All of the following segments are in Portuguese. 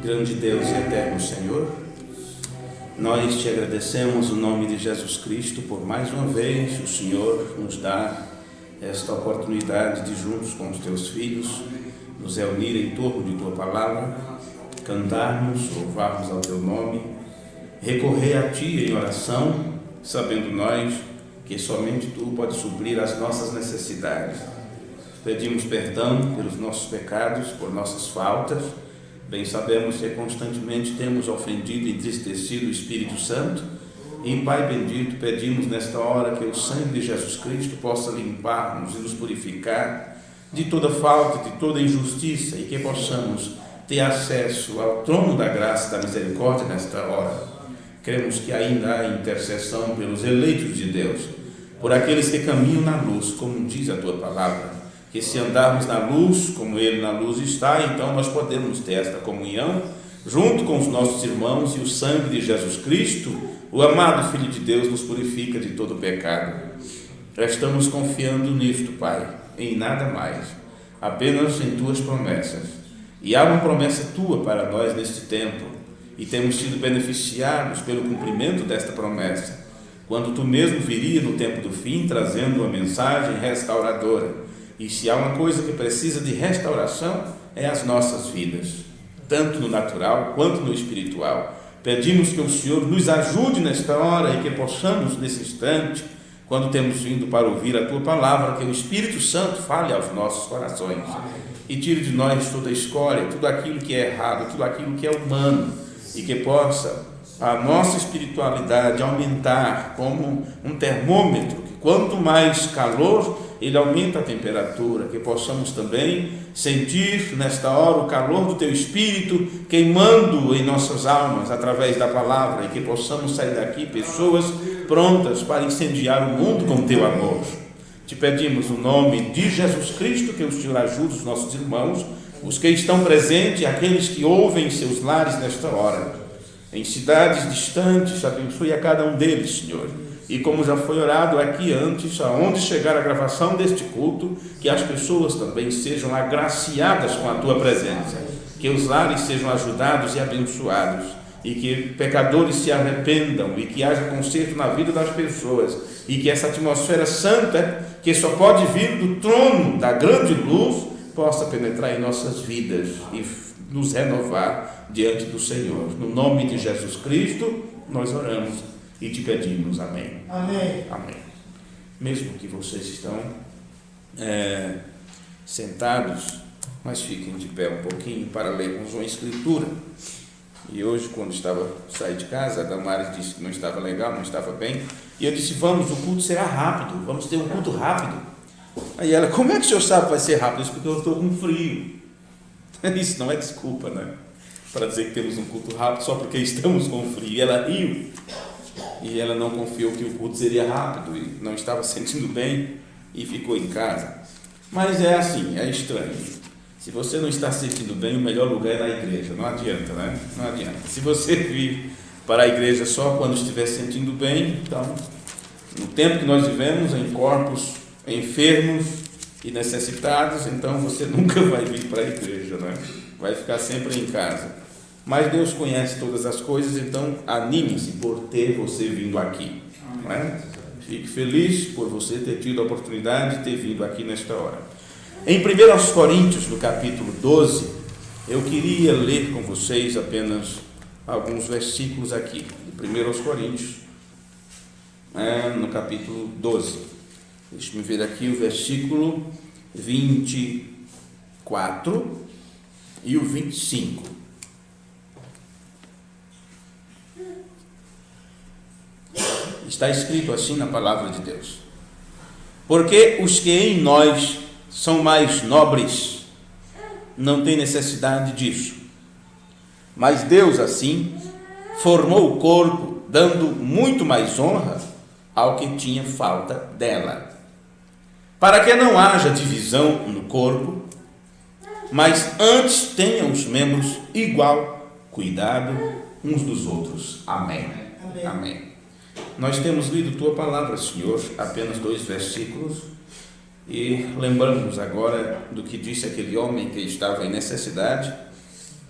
Grande Deus e eterno Senhor, nós te agradecemos no nome de Jesus Cristo por mais uma vez o Senhor nos dá esta oportunidade de juntos com os teus filhos nos reunir em torno de tua palavra, cantarmos, louvarmos ao teu nome, recorrer a ti em oração, sabendo nós que somente tu podes suprir as nossas necessidades. Pedimos perdão pelos nossos pecados, por nossas faltas. Bem sabemos que constantemente temos ofendido e entristecido o Espírito Santo, e Pai bendito, pedimos nesta hora que o sangue de Jesus Cristo possa limpar-nos e nos purificar de toda falta, de toda injustiça, e que possamos ter acesso ao trono da graça e da misericórdia nesta hora. Cremos que ainda há intercessão pelos eleitos de Deus, por aqueles que caminham na luz, como diz a tua palavra, que se andarmos na luz, como Ele na luz está, então nós podemos ter esta comunhão, junto com os nossos irmãos, e o sangue de Jesus Cristo, o amado Filho de Deus, nos purifica de todo pecado. Já estamos confiando nisto, Pai, em nada mais, apenas em Tuas promessas. E há uma promessa Tua para nós neste tempo, e temos sido beneficiados pelo cumprimento desta promessa, quando Tu mesmo viria no tempo do fim, trazendo uma mensagem restauradora. E se há uma coisa que precisa de restauração, é as nossas vidas, tanto no natural quanto no espiritual. Pedimos que o Senhor nos ajude nesta hora e que possamos, nesse instante, quando temos vindo para ouvir a Tua palavra, que o Espírito Santo fale aos nossos corações e tire de nós toda a escória, tudo aquilo que é errado, tudo aquilo que é humano, e que possa a nossa espiritualidade aumentar como um termômetro, que quanto mais calor, ele aumenta a temperatura, que possamos também sentir nesta hora o calor do Teu Espírito queimando em nossas almas através da palavra, e que possamos sair daqui pessoas prontas para incendiar o mundo com Teu amor. Te pedimos no nome de Jesus Cristo que o Senhor ajude os nossos irmãos, os que estão presentes e aqueles que ouvem em seus lares nesta hora, em cidades distantes. Abençoe a cada um deles, Senhor. E como já foi orado aqui antes, aonde chegar a gravação deste culto, que as pessoas também sejam agraciadas com a Tua presença, que os lares sejam ajudados e abençoados, e que pecadores se arrependam, e que haja conserto na vida das pessoas, e que essa atmosfera santa, que só pode vir do trono da grande luz, possa penetrar em nossas vidas e nos renovar diante do Senhor. No nome de Jesus Cristo, nós oramos e te pedimos. Amém. Amém. Amém. Mesmo que vocês estão sentados, mas fiquem de pé um pouquinho para lermos uma escritura. E hoje, quando saí de casa, a Damares disse que não estava legal, não estava bem, e eu disse: vamos, o culto será rápido, vamos ter um culto rápido. Aí ela: como é que o senhor sabe que vai ser rápido? Eu disse: porque eu estou com frio. Isso não é desculpa, né? Para dizer que temos um culto rápido só porque estamos com frio. E ela riu, e ela não confiou que o culto seria rápido, e não estava sentindo bem, e ficou em casa. Mas é assim, é estranho. Se você não está se sentindo bem, o melhor lugar é na igreja. Não adianta, né? Não adianta. Se você vir para a igreja só quando estiver se sentindo bem, então, no tempo que nós vivemos, em corpos enfermos e necessitados, então você nunca vai vir para a igreja, né? Vai ficar sempre em casa. Mas Deus conhece todas as coisas, então anime-se por ter você vindo aqui, não é? Fique feliz por você ter tido a oportunidade de ter vindo aqui nesta hora. Em 1 Coríntios, no capítulo 12, eu queria ler com vocês apenas alguns versículos aqui, de 1 Coríntios, no capítulo 12. Deixa-me ver aqui o versículo 24 e o 25. Está escrito assim na palavra de Deus: porque os que em nós são mais nobres não têm necessidade disso, mas Deus assim formou o corpo, dando muito mais honra ao que tinha falta dela, para que não haja divisão no corpo, mas antes tenham os membros igual cuidado uns dos outros. Amém. Amém. Amém. Nós temos lido tua palavra, Senhor, apenas 2 versículos, e lembramos agora do que disse aquele homem que estava em necessidade,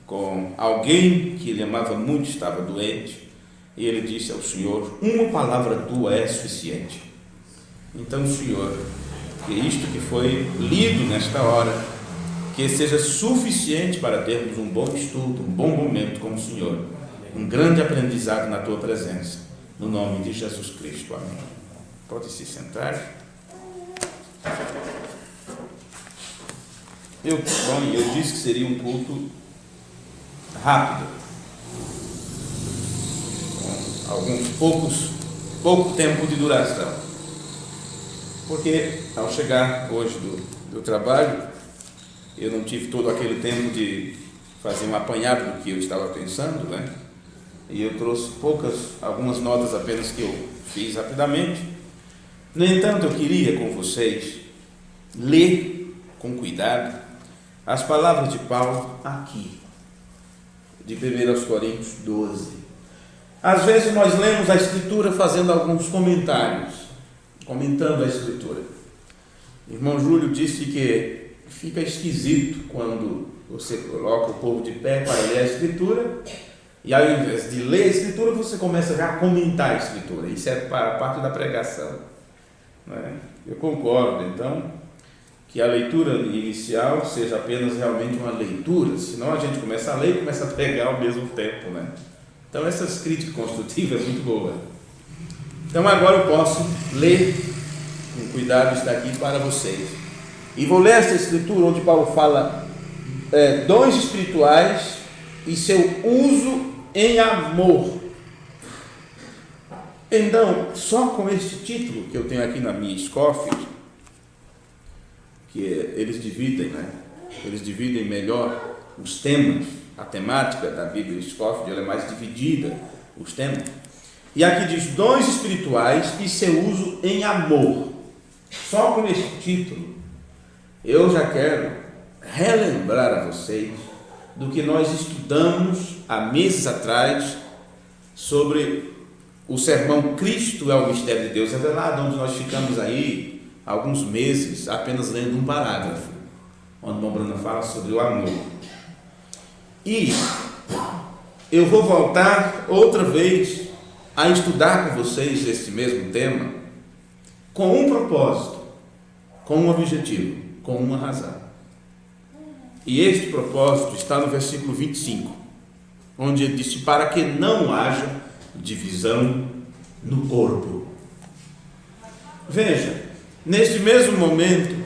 com alguém que ele amava muito estava doente, e ele disse ao Senhor: uma palavra tua é suficiente. Então, Senhor, que isto que foi lido nesta hora, que seja suficiente para termos um bom estudo, um bom momento com o Senhor, um grande aprendizado na tua presença, no nome de Jesus Cristo. Amém. Pode se sentar. Eu disse que seria um culto rápido, com pouco tempo de duração, porque ao chegar hoje do trabalho, eu não tive todo aquele tempo de fazer um apanhado do que eu estava pensando, né? E eu trouxe algumas notas apenas que eu fiz rapidamente. No entanto, eu queria com vocês ler com cuidado as palavras de Paulo aqui, de 1 Coríntios 12. Às vezes nós lemos a Escritura fazendo alguns comentários, comentando a Escritura. O irmão Júlio disse que fica esquisito quando você coloca o povo de pé para ler a Escritura, e ao invés de ler a Escritura, você começa já a comentar a Escritura. Isso é para a parte da pregação, não é? Eu concordo, então, que a leitura inicial seja apenas realmente uma leitura, senão a gente começa a ler e começa a pregar ao mesmo tempo, né? Então, essas críticas construtivas é muito boa. Então, agora eu posso ler com cuidado isso daqui para vocês. E vou ler essa escritura onde Paulo fala dons espirituais e seu uso em amor. Então, só com este título que eu tenho aqui na minha Scofield, que eles dividem, né? Eles dividem melhor os temas, a temática da Bíblia Scofield, ela é mais dividida, os temas. E aqui diz dons espirituais e seu uso em amor. Só com este título, eu já quero relembrar a vocês do que nós estudamos há meses atrás sobre o sermão Cristo é o mistério de Deus revelado, onde nós ficamos aí alguns meses apenas lendo um parágrafo, onde o irmão Bruno fala sobre o amor. E eu vou voltar outra vez a estudar com vocês esse mesmo tema, com um propósito, com um objetivo, com uma razão. E este propósito está no versículo 25, onde ele disse: para que não haja divisão no corpo. Veja, neste mesmo momento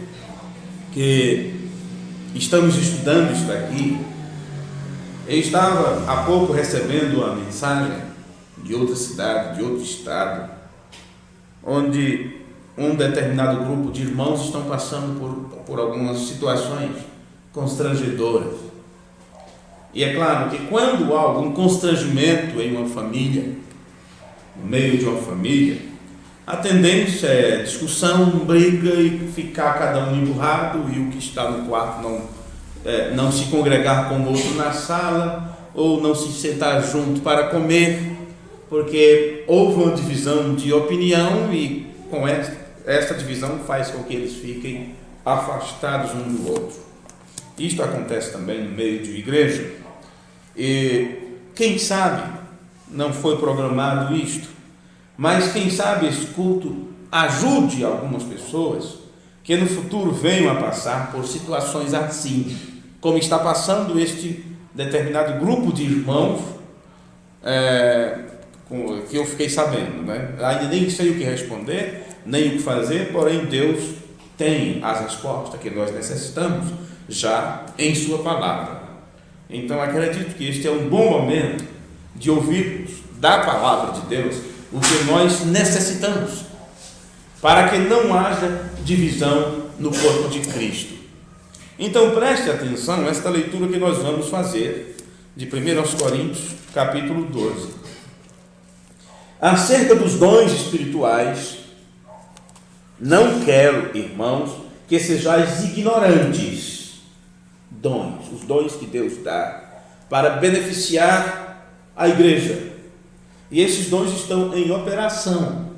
que estamos estudando isso daqui, eu estava há pouco recebendo uma mensagem de outra cidade, de outro estado, onde um determinado grupo de irmãos estão passando por algumas situações constrangedoras. E é claro que quando há algum constrangimento em uma família, no meio de uma família, a tendência é discussão, briga e ficar cada um emburrado, e o que está no quarto não se congregar com o outro na sala, ou não se sentar junto para comer, porque houve uma divisão de opinião, e com esta divisão faz com que eles fiquem afastados um do outro. Isto acontece também no meio de uma igreja, e quem sabe não foi programado isto, mas quem sabe este culto ajude algumas pessoas que no futuro venham a passar por situações assim, como está passando este determinado grupo de irmãos, que eu fiquei sabendo, né? Ainda nem sei o que responder, nem o que fazer, porém Deus tem as respostas que nós necessitamos já em sua palavra. Então acredito que este é um bom momento de ouvirmos da palavra de Deus o que nós necessitamos, para que não haja divisão no corpo de Cristo. Então preste atenção a esta leitura que nós vamos fazer de 1 Coríntios capítulo 12, acerca dos dons espirituais, Não quero, irmãos, que sejais ignorantes. Dons, os dons que Deus dá para beneficiar a igreja. E esses dons estão em operação.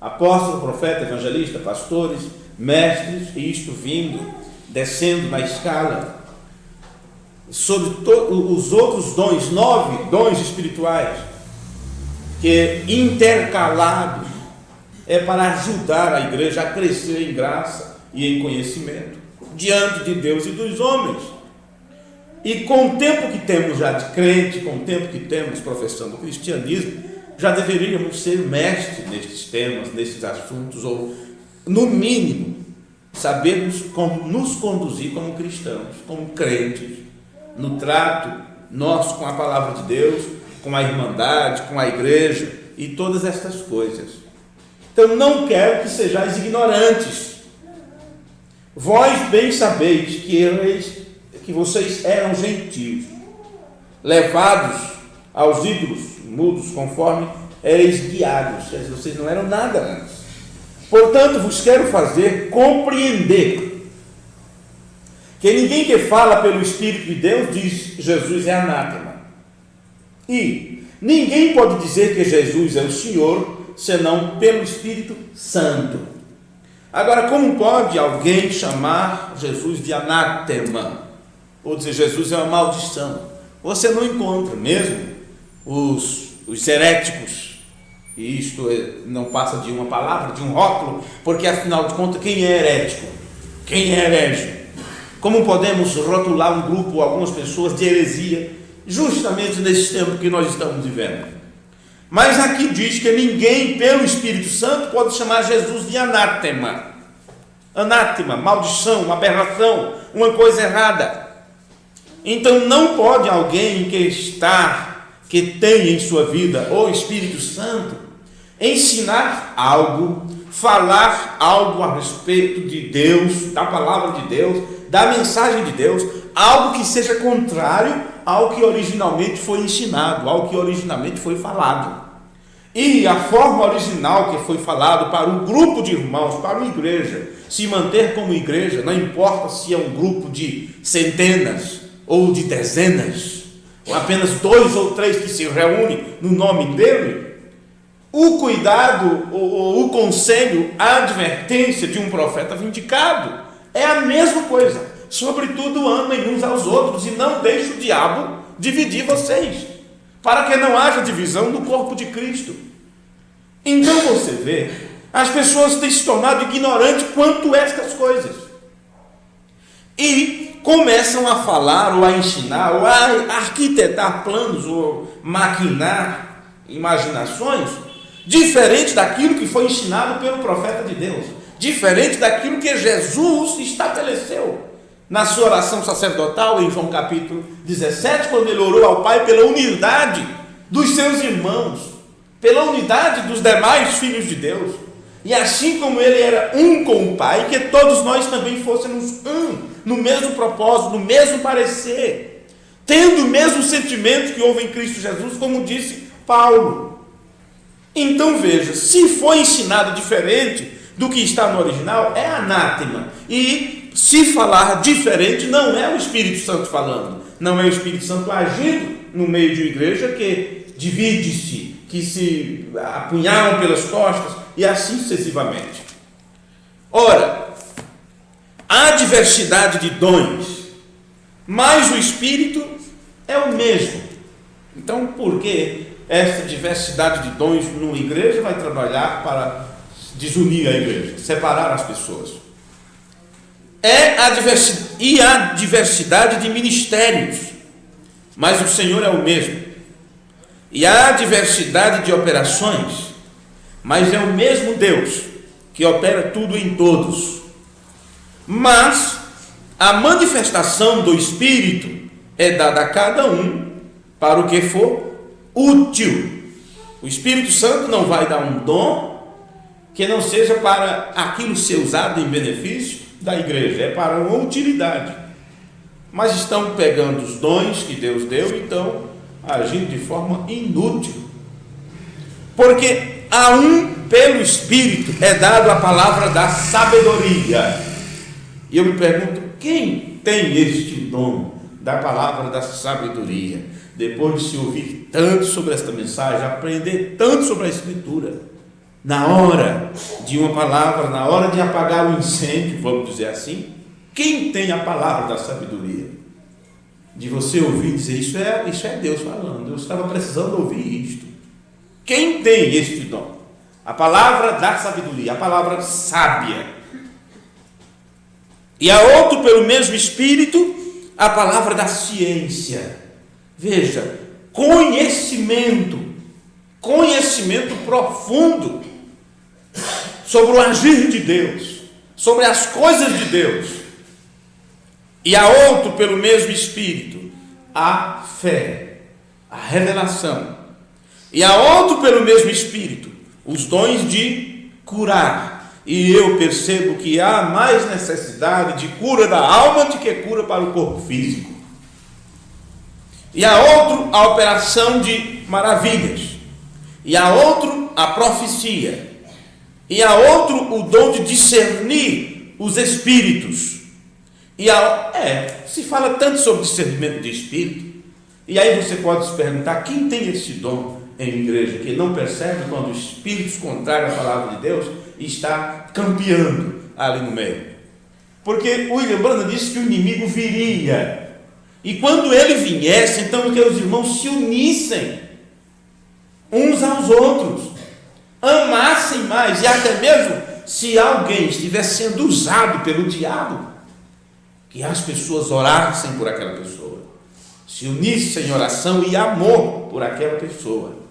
Apóstolo, profeta, evangelista, pastores, mestres, e isto vindo, descendo na escala. Sobre os outros dons, 9 dons espirituais, que intercalados, é para ajudar a igreja a crescer em graça e em conhecimento, diante de Deus e dos homens. E com o tempo que temos já de crente, com o tempo que temos professando o cristianismo, já deveríamos ser mestres nestes temas, nesses assuntos, ou, no mínimo, sabermos como nos conduzir como cristãos, como crentes, no trato nosso com a palavra de Deus, com a irmandade, com a igreja e todas estas coisas. Então, não quero que sejais ignorantes. Vós bem sabeis que vocês eram gentios, levados aos ídolos mudos, conforme ereis guiados. Vocês não eram nada antes. Portanto, vos quero fazer compreender que ninguém que fala pelo Espírito de Deus diz Jesus é anátema. E ninguém pode dizer que Jesus é o Senhor, senão pelo Espírito Santo. Agora, como pode alguém chamar Jesus de anátema? Ou dizer Jesus é uma maldição? Você não encontra mesmo os heréticos, e isto não passa de uma palavra, de um rótulo, porque afinal de contas, quem é herético? Quem é herege? Como podemos rotular um grupo, algumas pessoas, de heresia, justamente nesse tempo que nós estamos vivendo? Mas aqui diz que ninguém, pelo Espírito Santo, pode chamar Jesus de anátema. Anátema, maldição, uma aberração, uma coisa errada. Então não pode alguém que tem em sua vida o Espírito Santo ensinar algo, falar algo a respeito de Deus, da palavra de Deus, da mensagem de Deus, algo que seja contrário ao que originalmente foi ensinado, ao que originalmente foi falado. E a forma original que foi falado para um grupo de irmãos, para uma igreja, se manter como igreja, não importa se é um grupo de centenas ou de dezenas, ou apenas 2 ou 3 que se reúnem no nome dele, o cuidado, o conselho, a advertência de um profeta vindicado é a mesma coisa. Sobretudo, amem uns aos outros e não deixe o diabo dividir vocês, para que não haja divisão no corpo de Cristo. Então você vê, as pessoas têm se tornado ignorantes quanto a estas coisas e começam a falar ou a ensinar ou a arquitetar planos ou maquinar imaginações diferente daquilo que foi ensinado pelo profeta de Deus, diferente daquilo que Jesus estabeleceu na sua oração sacerdotal em João capítulo 17, quando ele orou ao Pai pela unidade dos seus irmãos, pela unidade dos demais filhos de Deus, e assim como ele era um com o Pai, que todos nós também fôssemos um, no mesmo propósito, no mesmo parecer, tendo o mesmo sentimento que houve em Cristo Jesus, como disse Paulo. Então veja, se foi ensinado diferente do que está no original, é anátema. E se falar diferente, não é o Espírito Santo falando, não é o Espírito Santo agindo no meio de uma igreja que divide-se, que se apunhalam pelas costas e assim sucessivamente. Ora, há diversidade de dons, mas o Espírito é o mesmo. Então, por que essa diversidade de dons numa igreja vai trabalhar para desunir a igreja, separar as pessoas? A diversidade de ministérios, mas o Senhor é o mesmo. E há diversidade de operações, mas é o mesmo Deus que opera tudo em todos. Mas a manifestação do Espírito é dada a cada um para o que for útil. O Espírito Santo não vai dar um dom que não seja para aquilo ser usado em benefício da igreja, é para uma utilidade. Mas estão pegando os dons que Deus deu e estão agindo de forma inútil. Porque A um, pelo Espírito, é dado a palavra da sabedoria. E eu me pergunto, quem tem este dom da palavra da sabedoria? Depois de se ouvir tanto sobre esta mensagem, aprender tanto sobre a Escritura, na hora de uma palavra, na hora de apagar o incêndio, vamos dizer assim, quem tem a palavra da sabedoria? De você ouvir e dizer, isso é Deus falando, eu estava precisando ouvir isto. Quem tem este dom? A palavra da sabedoria, a palavra sábia. E a outro, pelo mesmo Espírito, a palavra da ciência. Veja, conhecimento profundo sobre o agir de Deus, sobre as coisas de Deus. E a outro, pelo mesmo Espírito, a fé, a revelação. E a outro, pelo mesmo Espírito, os dons de curar. E eu percebo que há mais necessidade de cura da alma do que cura para o corpo físico. E a outro, a operação de maravilhas. E a outro, a profecia. E a outro, o dom de discernir os espíritos. Se fala tanto sobre discernimento de espírito. E aí você pode se perguntar, quem tem esse dom em igreja, que não percebe quando os espíritos contrários à palavra de Deus está campeando ali no meio? Porque William Branham disse que o inimigo viria, e quando ele viesse, então que os irmãos se unissem uns aos outros, amassem mais, e até mesmo se alguém estivesse sendo usado pelo diabo, que as pessoas orassem por aquela pessoa, se unissem em oração e amor por aquela pessoa.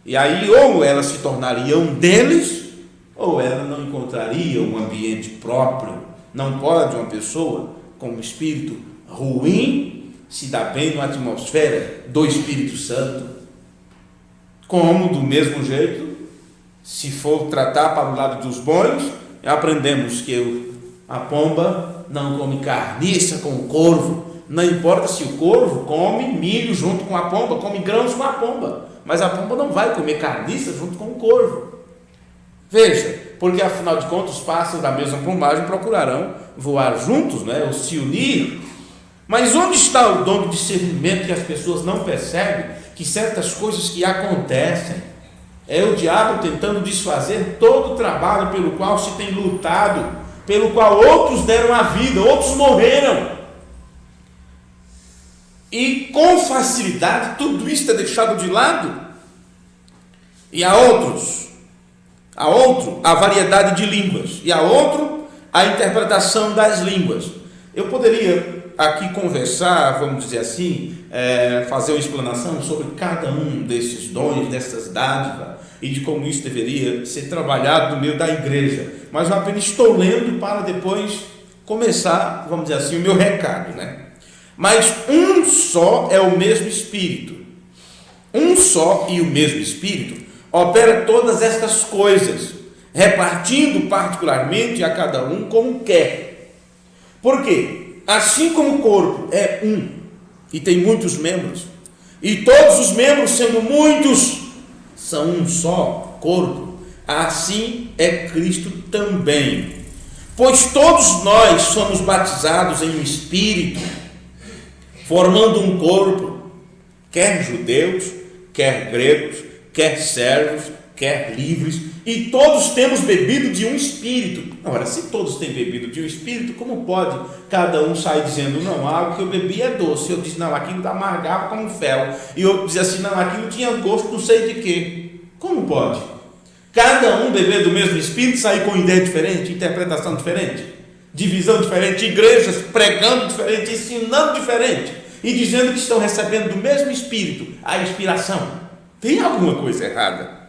E aí ou ela se tornaria um deles, ou ela não encontraria um ambiente próprio. Não pode uma pessoa com um espírito ruim se dar bem numa atmosfera do Espírito Santo. Como, do mesmo jeito, se for tratar para o lado dos bons, aprendemos que a pomba não come carniça com o corvo. Não importa se o corvo come milho junto com a pomba, come grãos com a pomba, mas a pomba não vai comer carniça junto com o corvo. Veja, porque afinal de contas os pássaros da mesma plumagem procurarão voar juntos, ou se unir. Mas onde está o dom de discernimento que as pessoas não percebem? Que certas coisas que acontecem é o diabo tentando desfazer todo o trabalho pelo qual se tem lutado, pelo qual outros deram a vida, outros morreram. E com facilidade tudo isso é deixado de lado. E a outro, a variedade de línguas. E a outro, a interpretação das línguas. Eu poderia aqui conversar, vamos dizer assim, fazer uma explanação sobre cada um desses dons, dessas dádivas, e de como isso deveria ser trabalhado no meio da igreja. Mas eu apenas estou lendo para depois começar, vamos dizer assim, o meu recado, Mas um só é o mesmo Espírito. Um só e o mesmo Espírito opera todas estas coisas, repartindo particularmente a cada um como quer. Por quê? Assim como o corpo é um e tem muitos membros, e todos os membros, sendo muitos, são um só corpo, assim é Cristo também. Pois todos nós somos batizados em um Espírito, formando um corpo, quer judeus, quer gregos, quer servos, quer livres, e todos temos bebido de um Espírito. Ora, se todos têm bebido de um Espírito, como pode cada um sair dizendo, não, algo que eu bebi é doce? Eu disse, não, aquilo amargava como fel. E eu dizia assim, não, aquilo tinha gosto não sei de quê. Como pode? Cada um beber do mesmo Espírito, sair com ideia diferente, interpretação diferente, divisão diferente, igrejas pregando diferente, ensinando diferente, e dizendo que estão recebendo do mesmo Espírito a inspiração. Tem alguma coisa errada.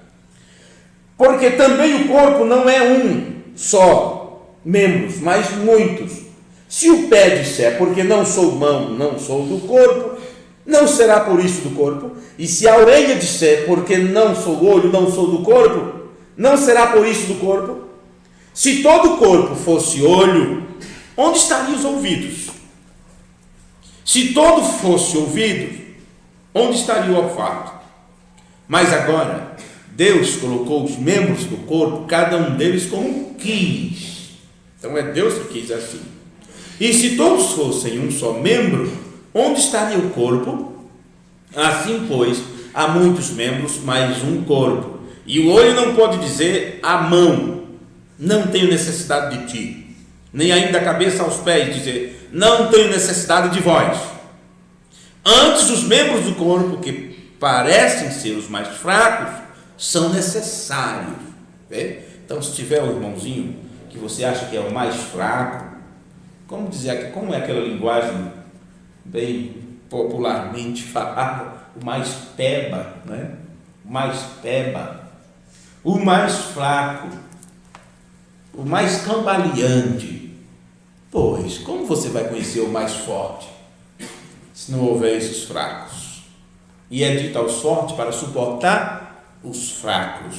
Porque também o corpo não é um só, membros, mas muitos. Se o pé disser, porque não sou mão, não sou do corpo, não será por isso do corpo. E se a orelha disser, porque não sou olho, não sou do corpo, não será por isso do corpo. Se todo o corpo fosse olho, onde estariam os ouvidos? Se todo fosse ouvido, onde estaria o olfato? Mas agora, Deus colocou os membros do corpo, cada um deles como quis. Então é Deus que quis assim. E se todos fossem um só membro, onde estaria o corpo? Assim, pois, há muitos membros, mas um corpo. E o olho não pode dizer à mão: não tenho necessidade de ti, nem ainda a cabeça aos pés dizer: não tenho necessidade de vós. Antes, os membros do corpo, que parecem ser os mais fracos, são necessários. Então, se tiver um irmãozinho que você acha que é o mais fraco, como é aquela linguagem bem popularmente falada, o mais peba, né? O mais peba, o mais fraco, o mais cambaleante. Pois, como você vai conhecer o mais forte se não houver esses fracos? E é dito aos fortes para suportar os fracos.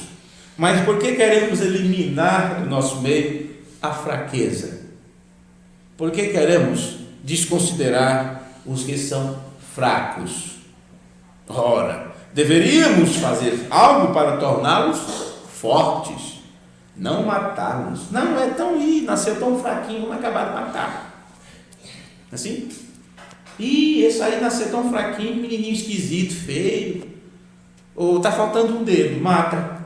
Mas por que queremos eliminar do nosso meio a fraqueza? Por que queremos desconsiderar os que são fracos? Ora, deveríamos fazer algo para torná-los fortes, não matá-los. Não é tão nasceu tão fraquinho, vamos acabar de matar. Assim? Esse aí nasceu tão fraquinho, menininho esquisito, feio, ou está faltando um dedo, mata.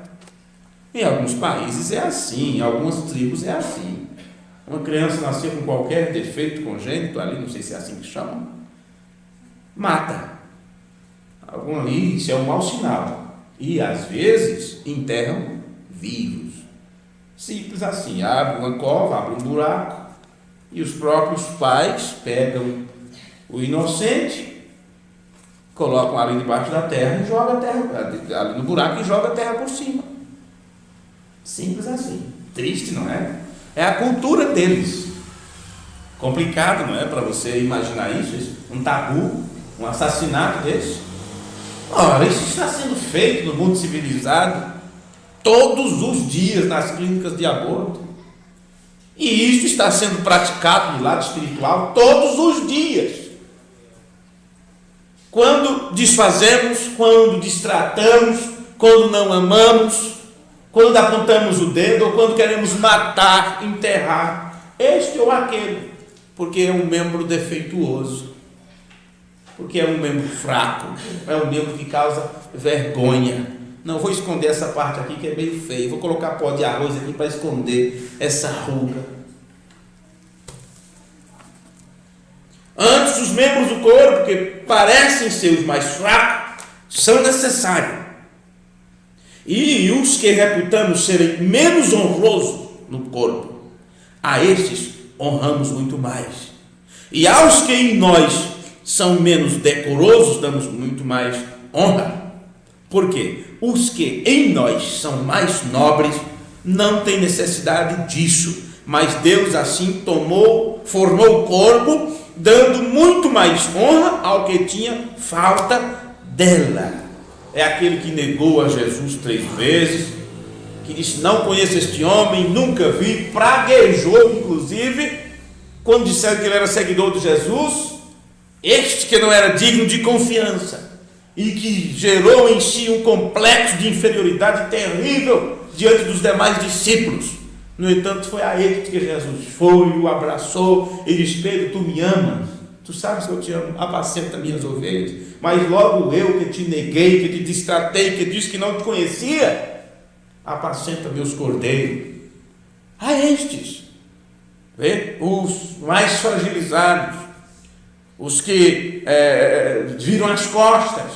Em alguns países é assim, em algumas tribos é assim. Uma criança nasceu com qualquer defeito congênito ali, não sei se é assim que chama, mata. Isso é um mau sinal. E às vezes enterram vivos. Simples assim, abre uma cova, abre um buraco, e os próprios pais pegam o inocente, colocam ali debaixo da terra e jogam a terra ali no buraco e jogam a terra por cima. Simples assim. Triste, não é? É a cultura deles. Complicado, não é? Para você imaginar isso, um tabu, um assassinato desse. Ora, isso está sendo feito no mundo civilizado todos os dias nas clínicas de aborto. E isso está sendo praticado no lado espiritual todos os dias. Quando desfazemos, quando destratamos, quando não amamos, quando apontamos o dedo ou quando queremos matar, enterrar este ou aquele, porque é um membro defeituoso, porque é um membro fraco, é um membro que causa vergonha. Não vou esconder essa parte aqui que é meio feio, vou colocar pó de arroz aqui para esconder essa ruga. Antes, os membros do corpo, que parecem ser os mais fracos, são necessários. E os que reputamos serem menos honrosos no corpo, a estes honramos muito mais. E aos que em nós são menos decorosos, damos muito mais honra. Por quê? Os que em nós são mais nobres não têm necessidade disso, mas Deus assim formou o corpo, dando muito mais honra ao que tinha falta dela. É aquele que negou a Jesus 3 vezes, que disse: não conheço este homem, nunca vi, praguejou inclusive, quando disseram que ele era seguidor de Jesus, este que não era digno de confiança, e que gerou em si um complexo de inferioridade terrível diante dos demais discípulos. No entanto, foi a ele que Jesus foi, o abraçou e disse: Pedro, tu me amas, tu sabes que eu te amo, apacenta minhas ovelhas. Mas logo eu que te neguei, que te destratei, que disse que não te conhecia, apacenta meus cordeiros. A estes, os mais fragilizados, os que viram as costas,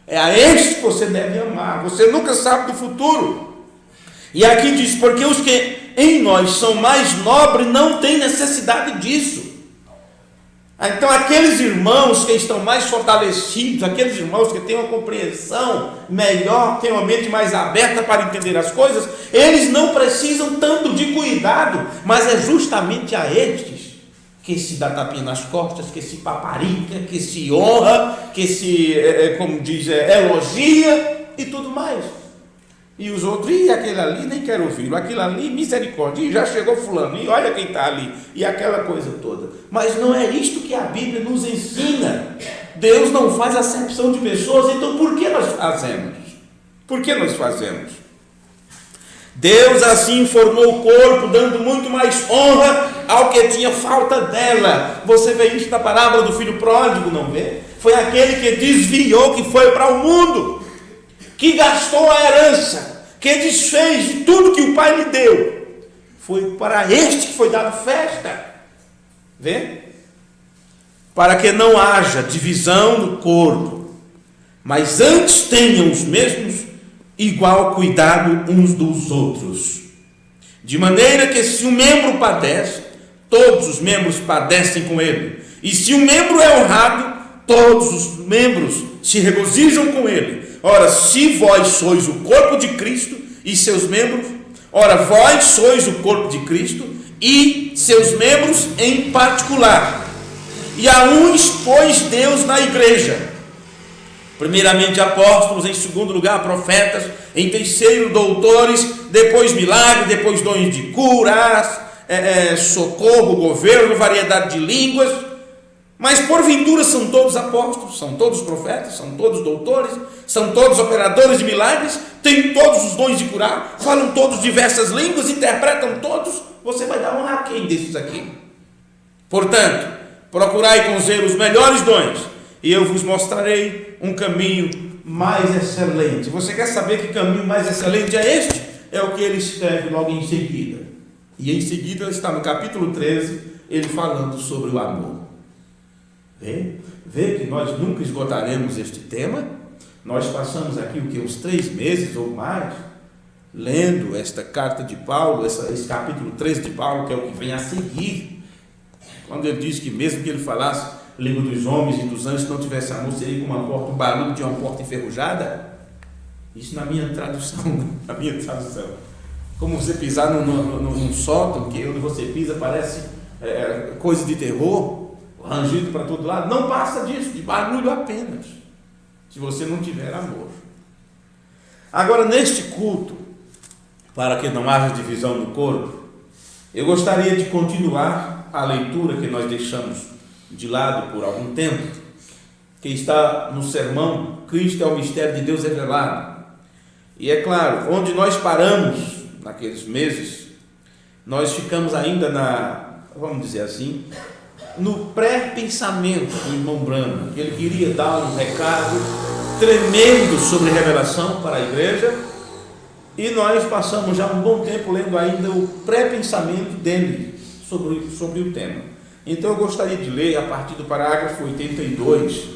é a estes que você deve amar. Você nunca sabe do futuro. E aqui diz: porque os que em nós são mais nobres não têm necessidade disso. Então aqueles irmãos que estão mais fortalecidos, aqueles irmãos que têm uma compreensão melhor, têm uma mente mais aberta para entender as coisas, eles não precisam tanto de cuidado, mas é justamente a estes que se dá tapinha nas costas, que se paparica, que se honra, que se, como diz, elogia e tudo mais. E os outros, e aquele ali, nem quero ouvir, aquilo ali, misericórdia, e já chegou fulano, e olha quem está ali, e aquela coisa toda. Mas não é isto que a Bíblia nos ensina. Deus não faz acepção de pessoas, então por que nós fazemos? Por que nós fazemos? Deus assim formou o corpo, dando muito mais honra ao que tinha falta dela. Você vê isso na parábola do filho pródigo, não vê? Foi aquele que desviou, que foi para o mundo, que gastou a herança, que desfez de tudo que o pai lhe deu. Foi para este que foi dado festa. Vê? Para que não haja divisão no corpo, mas antes tenham os mesmos igual cuidado uns dos outros, de maneira que se um membro padece, todos os membros padecem com ele, e se um membro é honrado, todos os membros se regozijam com ele. Ora, se vós sois o corpo de Cristo e seus membros, ora, vós sois o corpo de Cristo e seus membros em particular, e a uns pôs Deus na igreja, primeiramente apóstolos, em segundo lugar profetas, em terceiro doutores, depois milagres, depois dons de curas, socorro, governo, variedade de línguas. Mas porventura são todos apóstolos, são todos profetas, são todos doutores, são todos operadores de milagres, têm todos os dons de curar, falam todos diversas línguas, interpretam todos. Você vai dar honra a quem desses aqui? Portanto, procurai com zelo os melhores dons, e eu vos mostrarei um caminho mais excelente. Você quer saber que caminho mais excelente é este? É o que ele escreve logo em seguida. E em seguida está no capítulo 13, ele falando sobre o amor. Vê que nós nunca esgotaremos este tema. Nós passamos aqui uns 3 meses ou mais lendo esta carta de Paulo, esse capítulo 13 de Paulo, que é o que vem a seguir, quando ele diz que mesmo que ele falasse língua dos homens e dos anjos, se não tivesse amor, seria como uma porta, um barulho de uma porta enferrujada. Isso na minha tradução, como você pisar num sótão, que onde você pisa parece coisa de terror, rangido para todo lado. Não passa disso, de barulho apenas, se você não tiver amor. Agora, neste culto, para que não haja divisão no corpo, eu gostaria de continuar a leitura que nós deixamos de lado por algum tempo, que está no sermão Cristo é o mistério de Deus revelado. E é claro, onde nós paramos naqueles meses, nós ficamos ainda vamos dizer assim, no pré-pensamento do irmão Branham, que ele queria dar um recado tremendo sobre revelação para a igreja, e nós passamos já um bom tempo lendo ainda o pré-pensamento dele sobre o tema. Então eu gostaria de ler a partir do parágrafo 82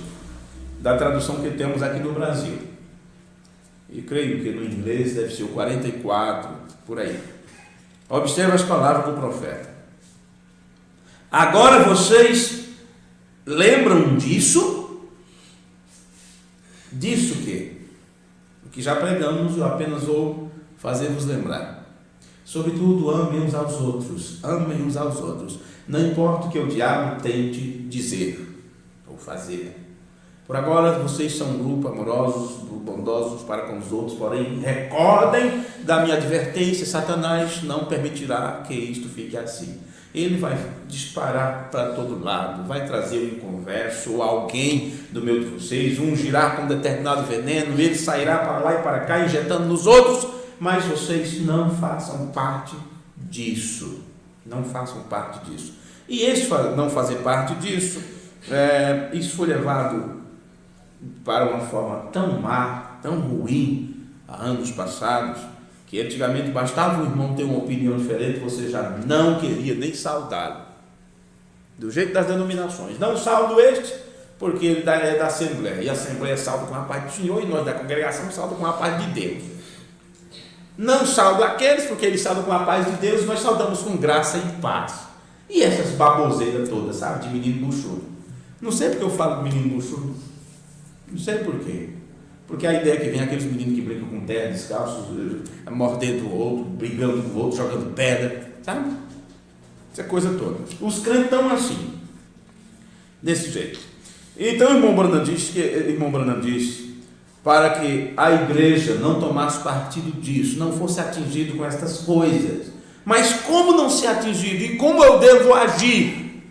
da tradução que temos aqui no Brasil, e creio que no inglês deve ser o 44, por aí. Observe as palavras do profeta. Agora vocês lembram disso? Disso que? O que já pregamos, eu apenas vou fazer-vos lembrar. Sobretudo, amem uns aos outros. Amem uns aos outros. Não importa o que o diabo tente dizer ou fazer. Por agora, vocês são um grupo amorosos, bondosos para com os outros, porém, recordem da minha advertência, Satanás não permitirá que isto fique assim. Ele vai disparar para todo lado, vai trazer um inconverso ou alguém do meio de vocês, ungirá com determinado veneno, ele sairá para lá e para cá, injetando nos outros, mas vocês não façam parte disso. Não façam parte disso. E esse não fazer parte disso, isso foi levado para uma forma tão má, tão ruim, há anos passados, que antigamente bastava o irmão ter uma opinião diferente, você já não queria nem saudá-lo. Do jeito das denominações. Não saldo este, porque ele é da Assembleia, e a Assembleia salda com a paz do Senhor, e nós da congregação salda com a paz de Deus. Não saldo aqueles, porque eles saldam com a paz de Deus, e nós saudamos com graça e paz. E essas baboseiras todas, sabe, de menino buchudo. Não sei porque eu falo de menino buchudo. Não sei por quê. Porque a ideia que vem aqueles meninos que brincam com terra, descalços, mordendo o outro, brigando com o outro, jogando pedra, sabe? Essa coisa toda. Os crentes estão assim, desse jeito. Então o irmão Branham disse para que a igreja não tomasse partido disso, não fosse atingido com estas coisas. Mas como não ser atingido e como eu devo agir?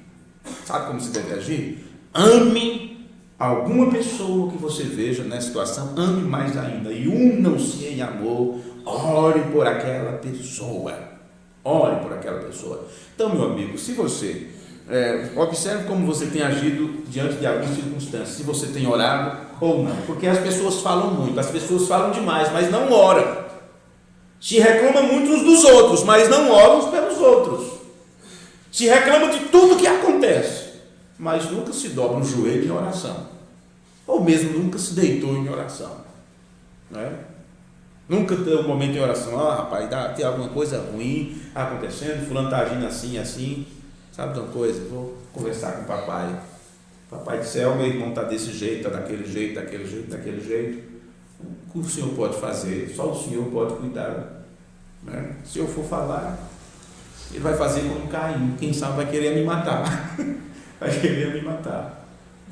Sabe como se deve agir? Ame alguma pessoa que você veja nessa situação, ame mais ainda e unam-se em amor. Ore por aquela pessoa. Ore por aquela pessoa. Então, meu amigo, se você observe como você tem agido diante de algumas circunstâncias, se você tem orado ou não, porque as pessoas falam muito, as pessoas falam demais, mas não oram. Se reclama muito uns dos outros, mas não oram uns pelos outros. Se reclama de tudo que acontece, mas nunca se dobra no joelho em oração, ou mesmo nunca se deitou em oração, não é? Nunca tem um momento em oração, rapaz, tem alguma coisa ruim acontecendo, fulano está agindo assim, assim, sabe de uma coisa, vou conversar com o papai do céu, meu irmão está desse jeito, está daquele jeito, daquele jeito, o que o Senhor pode fazer? Só o Senhor pode cuidar, né? Se eu for falar, ele vai fazer como Caim, quem sabe vai querer me matar,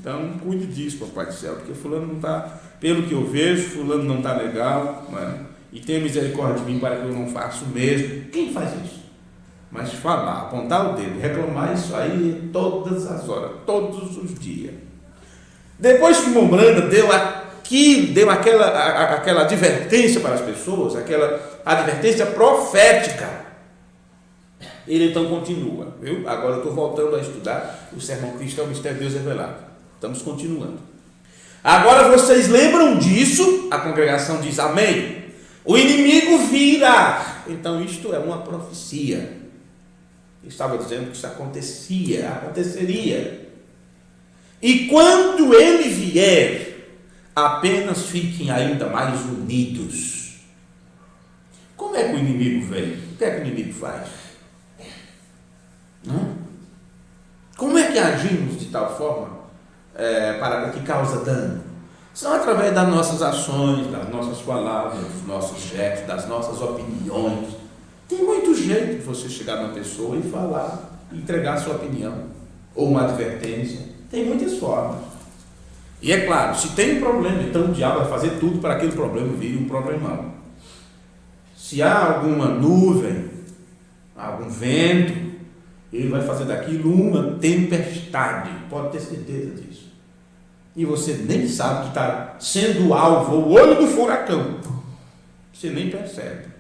então cuide disso, papai do céu, porque fulano não está, pelo que eu vejo, fulano não está legal, né? E tenha misericórdia de mim para que eu não faça o mesmo. Quem faz isso? Mas falar, apontar o dedo, reclamar, isso aí todas as horas, todos os dias. Depois que Mombranda deu aquela advertência para as pessoas, aquela advertência profética, ele então continua, viu? Agora eu estou voltando a estudar o sermão cristão, o mistério de Deus revelado. Estamos continuando. Agora vocês lembram disso? A congregação diz amém. O inimigo virá. Então isto é uma profecia. Estava dizendo que isso aconteceria. E quando ele vier, apenas fiquem ainda mais unidos. Como é que o inimigo vem? O que é que o inimigo faz? Como é que agimos de tal forma para que causa dano? São através das nossas ações, das nossas palavras, dos nossos gestos, das nossas opiniões. Tem muito jeito de você chegar numa pessoa e falar, entregar a sua opinião, ou uma advertência. Tem muitas formas. E é claro, se tem um problema, então o diabo vai fazer tudo para aquele problema vir um problemão. Se há alguma nuvem, algum vento, ele vai fazer daquilo uma tempestade, pode ter certeza disso. E você nem sabe que está sendo alvo, o olho do furacão. Você nem percebe.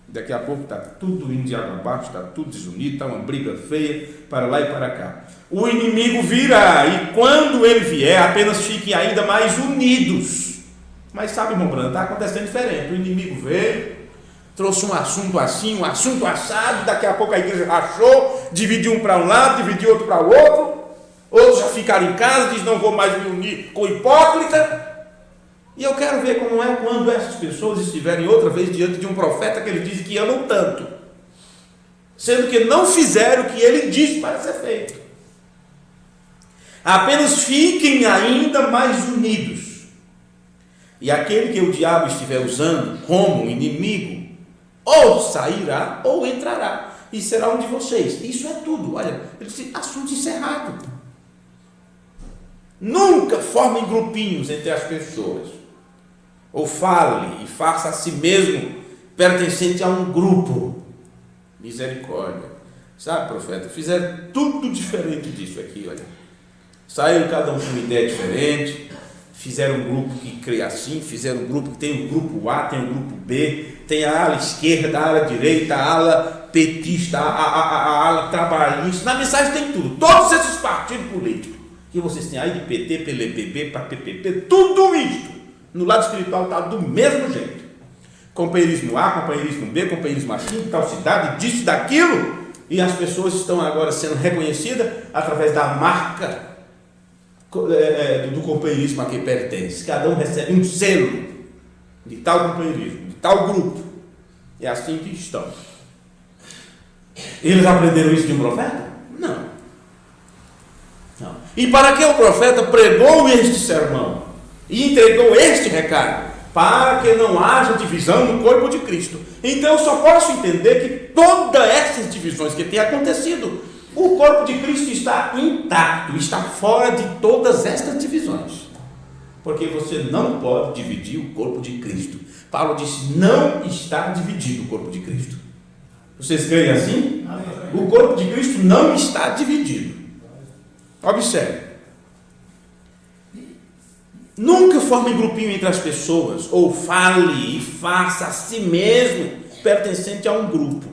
Daqui a pouco está tudo indo de água abaixo, está tudo desunido, está uma briga feia, para lá e para cá. O inimigo virá, e quando ele vier, apenas fiquem ainda mais unidos. Mas sabe, irmão Brando, está acontecendo diferente. O inimigo veio, trouxe um assunto assim, um assunto assado, daqui a pouco a igreja rachou, dividiu um para um lado, dividiu outro para o outro, outros já ficaram em casa, diz não vou mais me unir com hipócrita. E eu quero ver como é quando essas pessoas estiverem outra vez diante de um profeta que ele diz que amam tanto, sendo que não fizeram o que ele disse para ser feito. Apenas fiquem ainda mais unidos. E aquele que o diabo estiver usando como inimigo, ou sairá ou entrará, e será um de vocês. Isso é tudo. Olha, ele disse, assunto encerrado. Nunca formem grupinhos entre as pessoas, ou fale e faça a si mesmo pertencente a um grupo. Misericórdia. Sabe, profeta, fizeram tudo diferente disso aqui, olha. Saíram cada um com uma ideia diferente, fizeram um grupo que crê assim, fizeram um grupo que tem o grupo A, tem o grupo B, tem a ala esquerda, a ala direita, a ala petista, a ala trabalhista. Na mensagem tem tudo, todos esses partidos políticos que vocês têm aí, de PT, PLPB, PPP, tudo isto, no lado espiritual está do mesmo jeito. Companheirismo A, companheirismo B, companheirismo assim, tal cidade, disso, daquilo, e as pessoas estão agora sendo reconhecidas através da marca do companheirismo a que pertence. Cada um recebe um selo de tal companheirismo, de tal grupo. É assim que estão. Eles aprenderam isso de um profeta? Não. E para que o profeta pregou este sermão e entregou este recado? Para que não haja divisão no corpo de Cristo. Então eu só posso entender que todas essas divisões que têm acontecido, o corpo de Cristo está intacto, está fora de todas estas divisões. Porque você não pode dividir o corpo de Cristo. Paulo disse, não está dividido o corpo de Cristo. Vocês creem assim? O corpo de Cristo não está dividido. Observe. Nunca forme grupinho entre as pessoas, ou fale e faça a si mesmo pertencente a um grupo.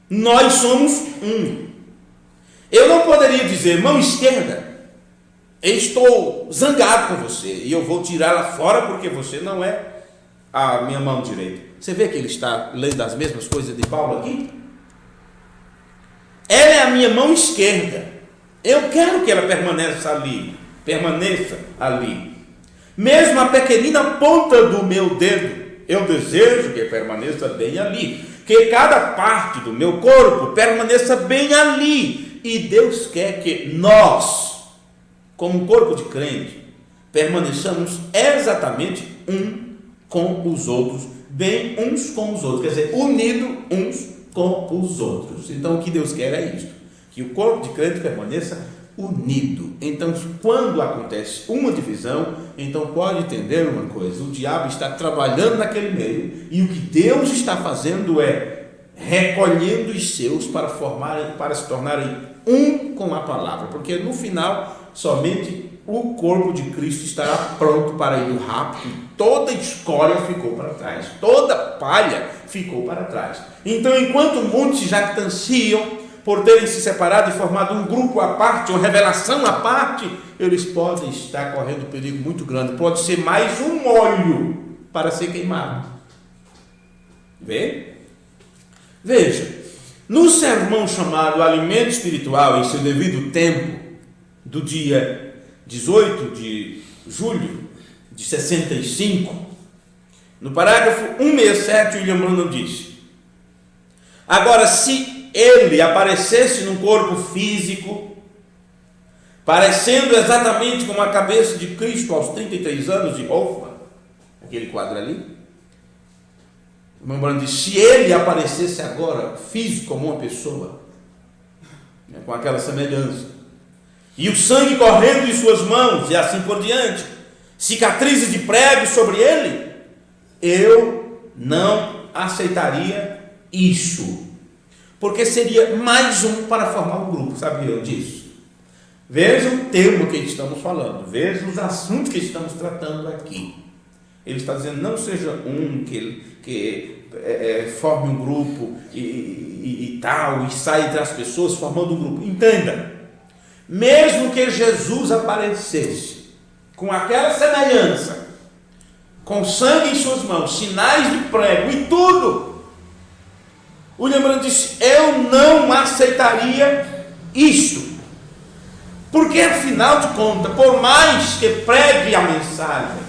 Nós somos um. Eu não poderia dizer, mão esquerda, eu estou zangado com você e eu vou tirá-la fora porque você não é a minha mão direita. Você vê que ele está lendo as mesmas coisas de Paulo aqui? Ela é a minha mão esquerda. Eu quero que ela permaneça ali. Mesmo a pequenina ponta do meu dedo, eu desejo que permaneça bem ali. Que cada parte do meu corpo permaneça bem ali. E Deus quer que nós, como um corpo de crente, permaneçamos exatamente um com os outros, bem uns com os outros, quer dizer, unidos uns com os outros. Então o que Deus quer é isto, que o corpo de crente permaneça unido. Então quando acontece uma divisão, então pode entender uma coisa, o diabo está trabalhando naquele meio, e o que Deus está fazendo é recolhendo os seus para se tornarem um com a palavra, porque no final somente o corpo de Cristo estará pronto para ir no rapto. Toda escória ficou para trás, toda palha ficou para trás. Então, enquanto muitos se jactanciam por terem se separado e formado um grupo à parte, uma revelação à parte, eles podem estar correndo um perigo muito grande. Pode ser mais um óleo para ser queimado. Veja, no sermão chamado Alimento Espiritual, em seu devido tempo, do dia 18 de julho de 65, no parágrafo 167, William Branham disse: agora, se ele aparecesse num corpo físico, parecendo exatamente como a cabeça de Cristo aos 33 anos de Hoffman, aquele quadro ali, lembrando, se ele aparecesse agora físico como uma pessoa, com aquela semelhança, e o sangue correndo de suas mãos e assim por diante, cicatrizes de pregos sobre ele, eu não aceitaria isso, porque seria mais um para formar um grupo. Sabiam disso? Veja o termo que estamos falando, veja os assuntos que estamos tratando aqui. Ele está dizendo, não seja um que forme um grupo e tal, e sai entre as pessoas formando um grupo. Entenda, mesmo que Jesus aparecesse com aquela semelhança, com sangue em suas mãos, sinais de prego e tudo, William Branham disse, eu não aceitaria isto, porque afinal de contas, por mais que pregue a mensagem,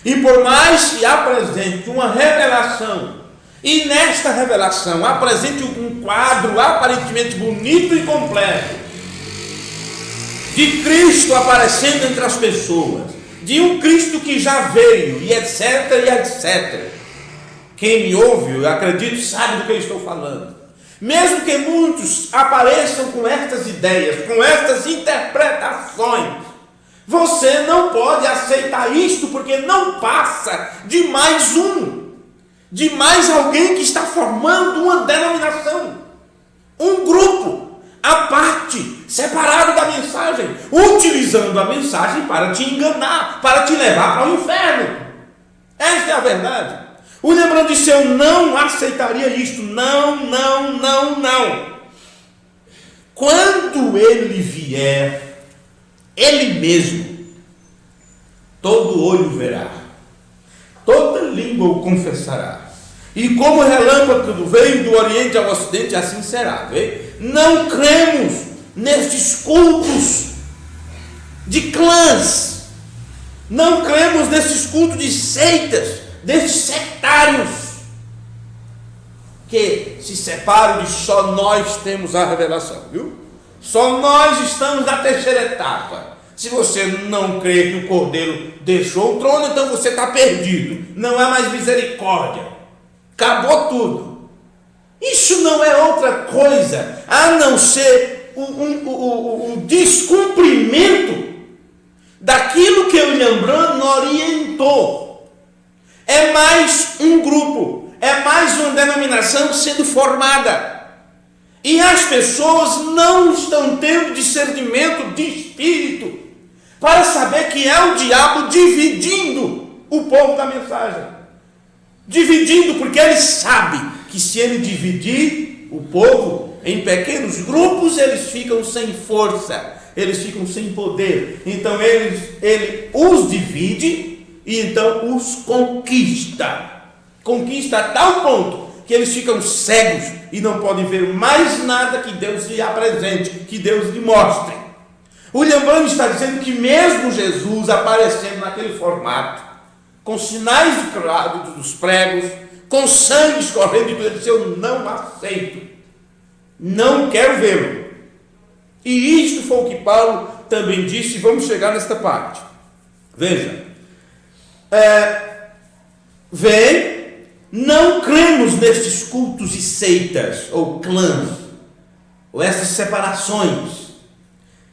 e por mais que apresente uma revelação, e nesta revelação apresente um quadro aparentemente bonito e completo, de Cristo aparecendo entre as pessoas, de um Cristo que já veio, e etc, e etc. Quem me ouve, eu acredito, sabe do que eu estou falando. Mesmo que muitos apareçam com estas ideias, com estas interpretações, você não pode aceitar isto, porque não passa de mais de mais alguém que está formando uma denominação, um grupo à parte, separado da mensagem, utilizando a mensagem para te enganar, para te levar para o inferno. Esta é a verdade. O lembrando disse, eu não aceitaria isto, não. Quando ele vier, ele mesmo, todo olho verá, toda língua o confessará, e como relâmpago veio do Oriente ao Ocidente, assim será. Não cremos nestes cultos de clãs, não cremos nesses cultos de seitas, desses sectários que se separam de só nós temos a revelação, viu? Só nós estamos na terceira etapa. Se você não crê que o Cordeiro deixou o trono, então você está perdido, não há mais misericórdia, acabou tudo. Isso não é outra coisa a não ser o descumprimento daquilo que o William Branham orientou. É mais um grupo, é mais uma denominação sendo formada, e as pessoas não estão tendo discernimento de espírito para saber que é o diabo dividindo o povo da mensagem. Dividindo, porque ele sabe que se ele dividir o povo em pequenos grupos, eles ficam sem força, eles ficam sem poder. Então ele os divide e então os conquista. Conquista a tal ponto que eles ficam cegos e não podem ver mais nada que Deus lhe apresente, que Deus lhe mostre. William Branham está dizendo que mesmo Jesus aparecendo naquele formato, com sinais de cravo dos pregos, com sangue escorrendo, e ele disse: eu não aceito, não quero vê-lo. E isto foi o que Paulo também disse. Vamos chegar nesta parte. Veja, não cremos nestes cultos e seitas, ou clãs, ou essas separações.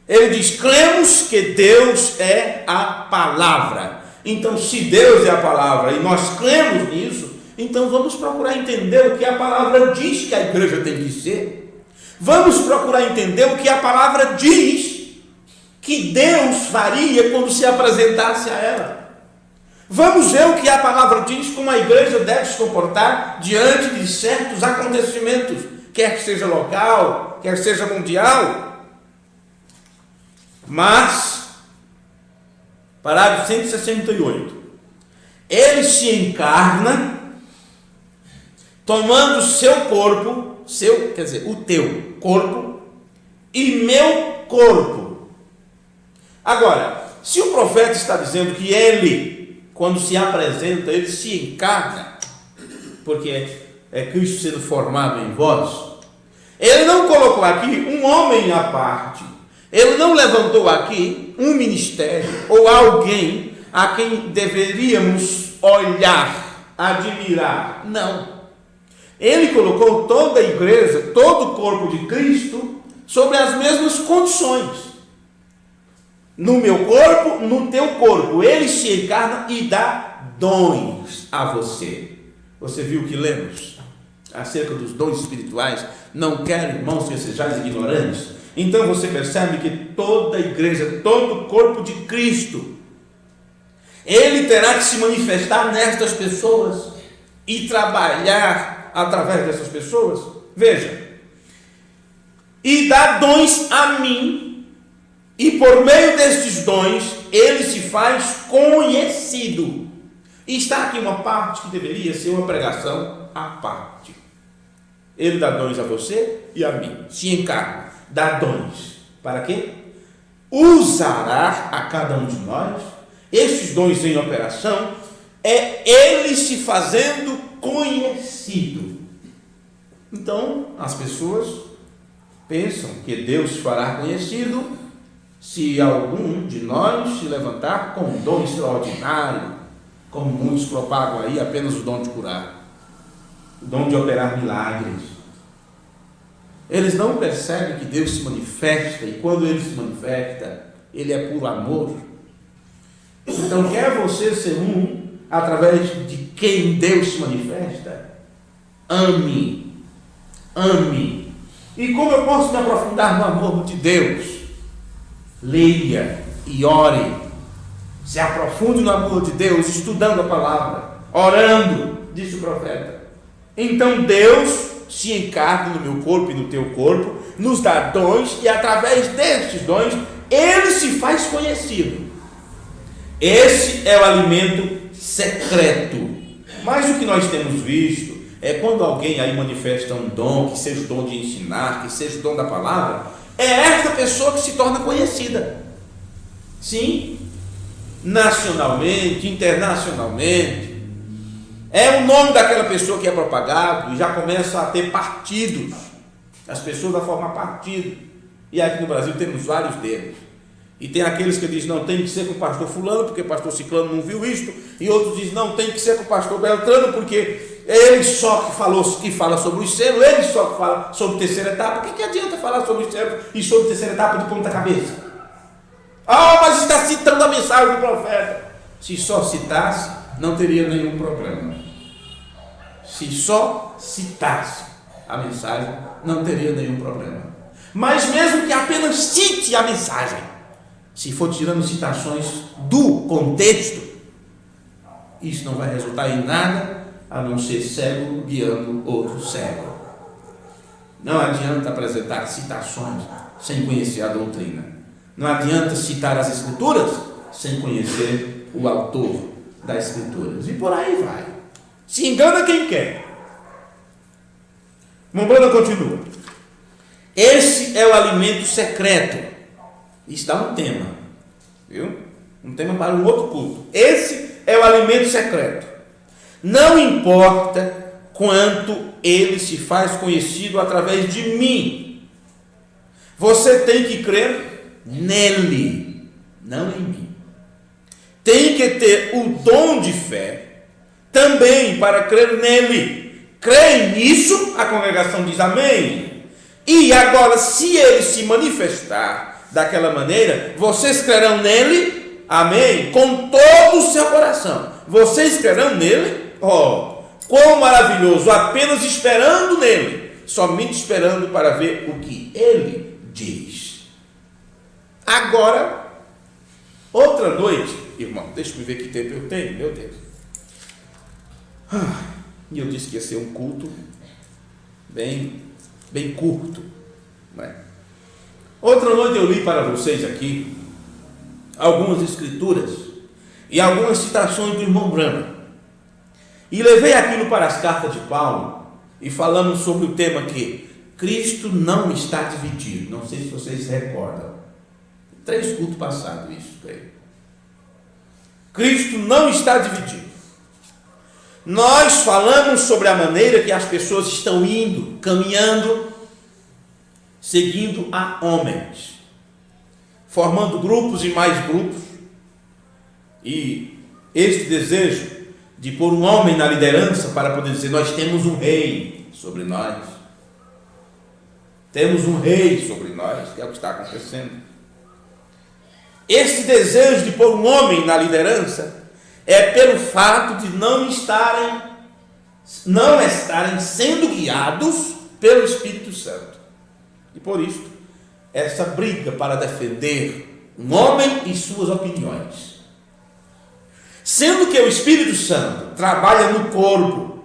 Ele diz: cremos que Deus é a palavra. Então, se Deus é a palavra e nós cremos nisso, então vamos procurar entender o que a palavra diz que a igreja tem que ser. Vamos procurar entender o que a palavra diz que Deus faria quando se apresentasse a ela. Vamos ver o que a palavra diz como a igreja deve se comportar diante de certos acontecimentos, quer que seja local, quer seja mundial. Mas, parágrafo 168, ele se encarna tomando seu corpo, o teu corpo e meu corpo. Agora, se o profeta está dizendo que ele, quando se apresenta, ele se encarna, porque é Cristo sendo formado em vós, ele não colocou aqui um homem à parte, ele não levantou aqui um ministério ou alguém a quem deveríamos olhar, admirar. Não. Ele colocou toda a igreja, todo o corpo de Cristo, sobre as mesmas condições. No meu corpo, no teu corpo. Ele se encarna e dá dons a você. Você viu o que lemos acerca dos dons espirituais? Não quero, irmãos, que sejais ignorantes. Então você percebe que toda a igreja, todo o corpo de Cristo, ele terá que se manifestar nestas pessoas e trabalhar através dessas pessoas. Veja, e dá dons a mim, e por meio destes dons ele se faz conhecido. E está aqui uma parte que deveria ser uma pregação à parte. Ele dá dons a você e a mim, se encarna, dá dons. Para quê? Usará a cada um de nós. Estes dons em operação é ele se fazendo conhecido. Então, as pessoas pensam que Deus se fará conhecido se algum de nós se levantar com um dom extraordinário, como muitos propagam aí, apenas o dom de curar, o dom de operar milagres. Eles não percebem que Deus se manifesta, e quando Ele se manifesta, Ele é puro amor. Então, quer você ser através de quem Deus se manifesta? Ame. Ame. E como eu posso me aprofundar no amor de Deus? Leia e ore. Se aprofunde no amor de Deus, estudando a palavra, orando, disse o profeta. Então Deus se encarna no meu corpo e no teu corpo, nos dá dons, e através destes dons Ele se faz conhecido. Esse é o alimento secreto. Mas o que nós temos visto é quando alguém aí manifesta um dom, que seja o dom de ensinar, que seja o dom da palavra, é esta pessoa que se torna conhecida. Sim, nacionalmente, internacionalmente. É o nome daquela pessoa que é propagado e já começa a ter partidos. As pessoas vão formar partido. E aqui no Brasil temos vários deles. E tem aqueles que dizem: não, tem que ser com o pastor fulano, porque o pastor ciclano não viu isto. E outros dizem: não, tem que ser com o pastor Beltrano, porque ele só que fala sobre os selos, ele só que fala sobre terceira etapa. O que adianta falar sobre os selos e sobre terceira etapa de ponta cabeça? Mas está citando a mensagem do profeta. Se só citasse, não teria nenhum problema. Se só citasse a mensagem, não teria nenhum problema. Mas mesmo que apenas cite a mensagem, se for tirando citações do contexto, isso não vai resultar em nada a não ser cego guiando outro cego. Não adianta apresentar citações sem conhecer a doutrina. Não adianta citar as Escrituras sem conhecer o autor das Escrituras. E por aí vai. Se engana quem quer. Mombrana continua. Esse é o alimento secreto. Isso dá um tema. Viu? Um tema para um outro culto. Esse é o alimento secreto. Não importa quanto ele se faz conhecido através de mim. Você tem que crer nele, não em mim. Tem que ter o dom de fé também para crer nele. Creem nisso? A congregação diz amém. E agora, se ele se manifestar daquela maneira, vocês crerão nele? Amém? Com todo o seu coração. Vocês crerão nele? Oh, quão maravilhoso! Apenas esperando nele. Somente esperando para ver o que ele diz. Agora, outra noite, irmão, deixa eu ver que tempo eu tenho, meu Deus. E eu disse que ia ser um culto bem curto. Não é? Outra noite eu li para vocês aqui algumas escrituras e algumas citações do irmão Branham. E levei aquilo para as cartas de Paulo e falamos sobre o tema que Cristo não está dividido. Não sei se vocês se recordam. 3 cultos passados isso. Cristo não está dividido. Nós falamos sobre a maneira que as pessoas estão indo, caminhando, seguindo a homens, formando grupos e mais grupos, e este desejo de pôr um homem na liderança para poder dizer, nós temos um rei sobre nós, temos um rei sobre nós, que é o que está acontecendo. Esse desejo de pôr um homem na liderança é pelo fato de não estarem sendo guiados pelo Espírito Santo. E por isso, essa briga para defender um homem e suas opiniões. Sendo que o Espírito Santo trabalha no corpo,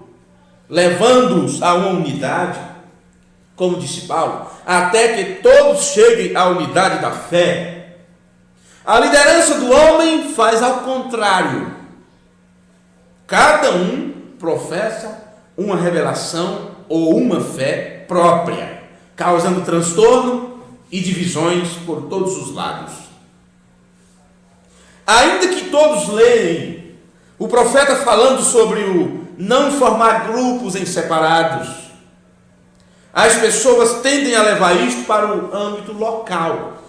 levando-os a uma unidade, como disse Paulo, até que todos cheguem à unidade da fé. A liderança do homem faz ao contrário. Cada um professa uma revelação ou uma fé própria, causando transtorno e divisões por todos os lados. Ainda que todos leem o profeta falando sobre o não formar grupos em separados, as pessoas tendem a levar isto para o âmbito local,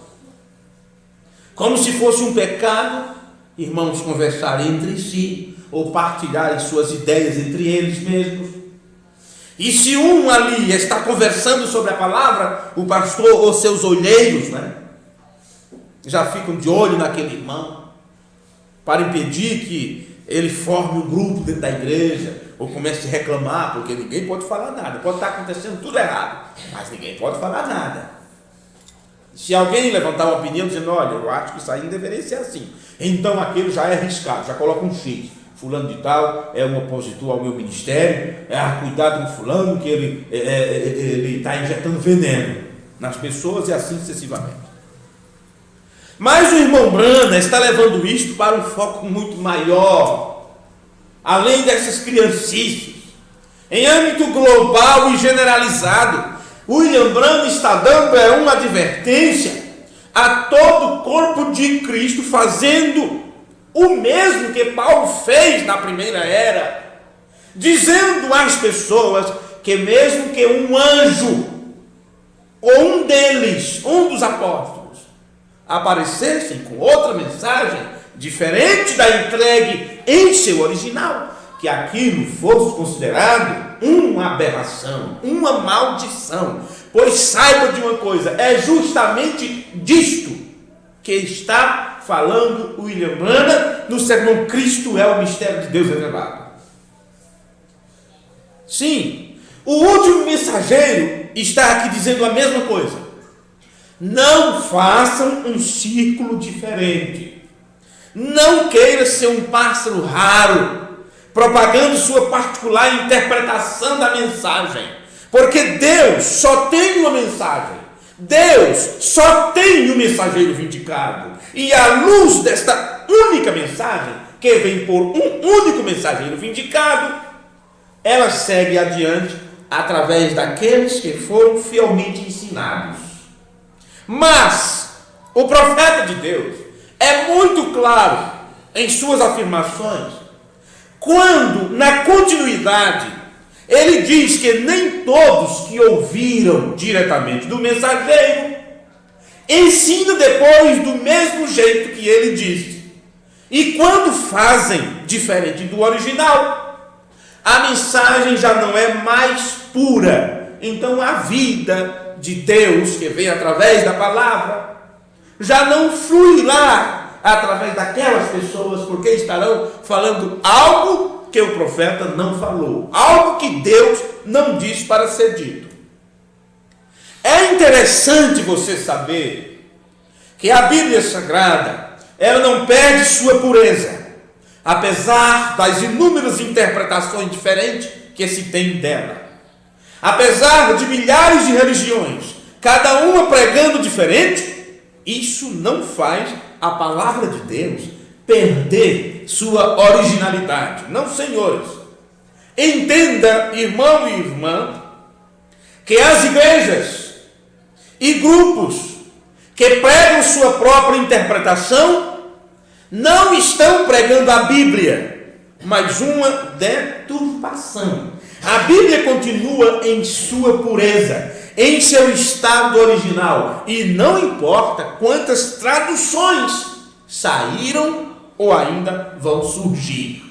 como se fosse um pecado, irmãos conversarem entre si, ou partilharem suas ideias entre eles mesmos. E se um ali está conversando sobre a palavra, o pastor ou seus olheiros, já ficam de olho naquele irmão, para impedir que ele forme um grupo dentro da igreja, ou comece a reclamar, porque ninguém pode falar nada, pode estar acontecendo tudo errado, mas ninguém pode falar nada. Se alguém levantar uma opinião dizendo, olha, eu acho que isso aí não deveria ser assim, então aquele já é arriscado, já coloca um X. Fulano de tal é um opositor ao meu ministério, cuidado com fulano que ele está injetando veneno nas pessoas e assim sucessivamente. Mas o irmão Branham está levando isto para um foco muito maior, além dessas criancices, em âmbito global e generalizado. William Branham está dando uma advertência a todo o corpo de Cristo, fazendo o mesmo que Paulo fez na primeira era, dizendo às pessoas que mesmo que um anjo, ou um deles, um dos apóstolos, aparecessem com outra mensagem, diferente da entregue em seu original, que aquilo fosse considerado uma aberração, uma maldição. Pois saiba de uma coisa, é justamente disto que está falando William Branham no sermão Cristo é o mistério de Deus revelado. Sim, o último mensageiro está aqui dizendo a mesma coisa. Não façam um círculo diferente. Não queira ser um pássaro raro, propagando sua particular interpretação da mensagem. Porque Deus só tem uma mensagem. Deus só tem um mensageiro vindicado. E à luz desta única mensagem, que vem por um único mensageiro vindicado, ela segue adiante através daqueles que foram fielmente ensinados. Mas o profeta de Deus é muito claro em suas afirmações, quando na continuidade ele diz que nem todos que ouviram diretamente do mensageiro ensinam depois do mesmo jeito que ele disse. E quando fazem diferente do original, a mensagem já não é mais pura. Então a vida de Deus, que vem através da palavra, já não flui lá através daquelas pessoas, porque estarão falando algo que o profeta não falou, algo que Deus não disse para ser dito. É interessante você saber que a Bíblia Sagrada, ela não perde sua pureza, apesar das inúmeras interpretações diferentes que se tem dela. Apesar de milhares de religiões, cada uma pregando diferente, isso não faz a palavra de Deus perder sua originalidade. Não, senhores. Entenda, irmão e irmã, que as igrejas e grupos que pregam sua própria interpretação não estão pregando a Bíblia, mas uma deturpação. A Bíblia continua em sua pureza, em seu estado original, e não importa quantas traduções saíram ou ainda vão surgir.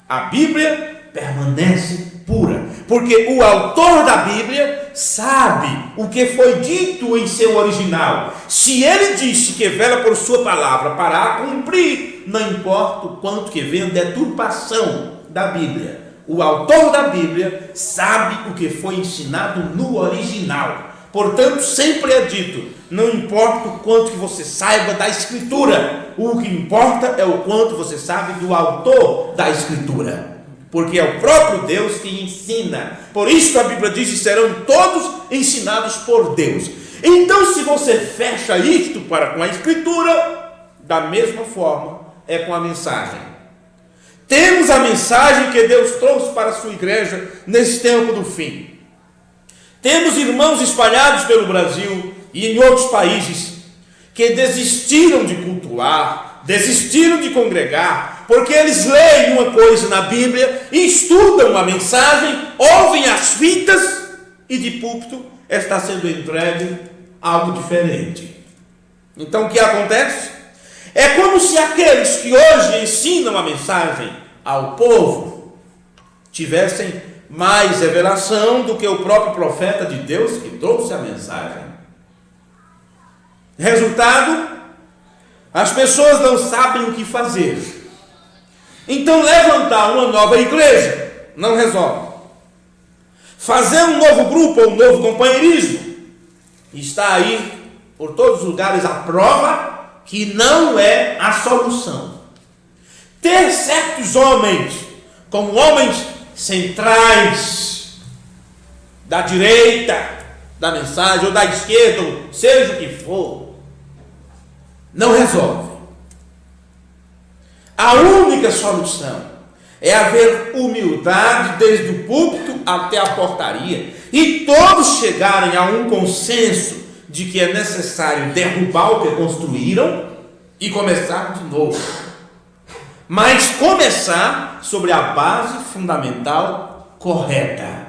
A Bíblia permanece pura, porque o autor da Bíblia sabe o que foi dito em seu original. Se ele disse que vela por sua palavra para a cumprir, não importa o quanto que venha deturpação da Bíblia. O autor da Bíblia sabe o que foi ensinado no original. Portanto, sempre é dito, não importa o quanto que você saiba da Escritura, o que importa é o quanto você sabe do autor da Escritura. Porque é o próprio Deus que ensina. Por isso a Bíblia diz que serão todos ensinados por Deus. Então, se você fecha isto para com a Escritura, da mesma forma é com a mensagem. Temos a mensagem que Deus trouxe para a sua igreja nesse tempo do fim. Temos irmãos espalhados pelo Brasil e em outros países que desistiram de cultuar, desistiram de congregar, porque eles leem uma coisa na Bíblia, estudam a mensagem, ouvem as fitas e de púlpito está sendo entregue algo diferente. Então o que acontece? É como se aqueles que hoje ensinam a mensagem ao povo tivessem mais revelação do que o próprio profeta de Deus que trouxe a mensagem. Resultado, as pessoas não sabem o que fazer. Então levantar uma nova igreja não resolve. Fazer um novo grupo ou um novo companheirismo está aí por todos os lugares a prova que não é a solução. Ter certos homens como homens centrais da direita da mensagem ou da esquerda, ou seja o que for, não resolve. A única solução é haver humildade desde o púlpito até a portaria e todos chegarem a um consenso de que é necessário derrubar o que construíram e começar de novo. Mas começar sobre a base fundamental correta,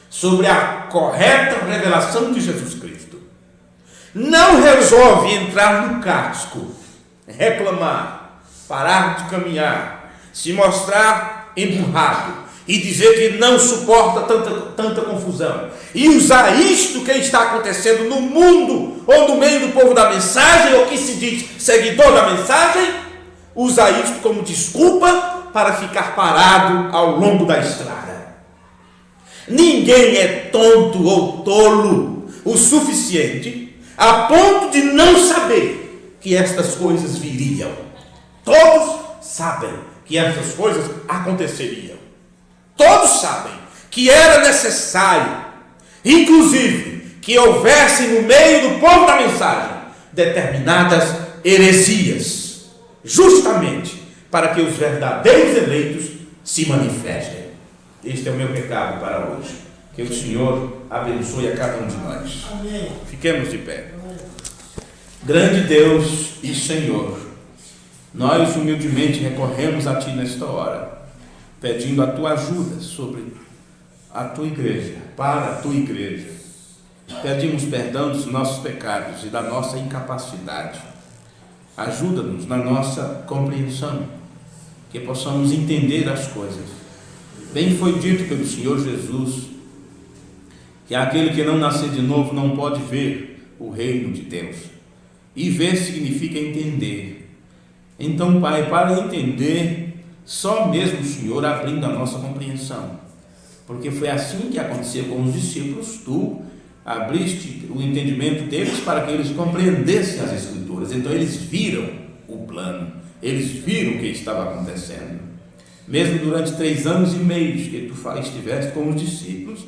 sobre a correta revelação de Jesus Cristo. Não resolve entrar no casco, reclamar, parar de caminhar, se mostrar emburrado e dizer que não suporta tanta confusão e usar isto que está acontecendo no mundo ou no meio do povo da mensagem, ou que se diz seguidor da mensagem, usar isto como desculpa para ficar parado ao longo da estrada. Ninguém é tonto ou tolo o suficiente a ponto de não saber que estas coisas viriam. Todos sabem que estas coisas aconteceriam. Todos sabem que era necessário, inclusive, que houvesse no meio do povo da mensagem determinadas heresias, justamente para que os verdadeiros eleitos se manifestem. Este é o meu pecado para hoje. Que o Senhor abençoe a cada um de nós. Amém. Fiquemos de pé. Amém. Grande Deus e Senhor, nós humildemente recorremos a Ti nesta hora, pedindo a Tua ajuda sobre a Tua igreja, para a Tua igreja. Pedimos perdão dos nossos pecados e da nossa incapacidade. Ajuda-nos na nossa compreensão, que possamos entender as coisas. Bem foi dito pelo Senhor Jesus, que aquele que não nascer de novo não pode ver o reino de Deus. E ver significa entender. Então, Pai, para entender, só mesmo o Senhor abrindo a nossa compreensão. Porque foi assim que aconteceu com os discípulos. Tu abriste o entendimento deles para que eles compreendessem as Escrituras. Então eles viram o plano, eles viram o que estava acontecendo. Mesmo durante 3 anos e meio que tu estiveste com os discípulos,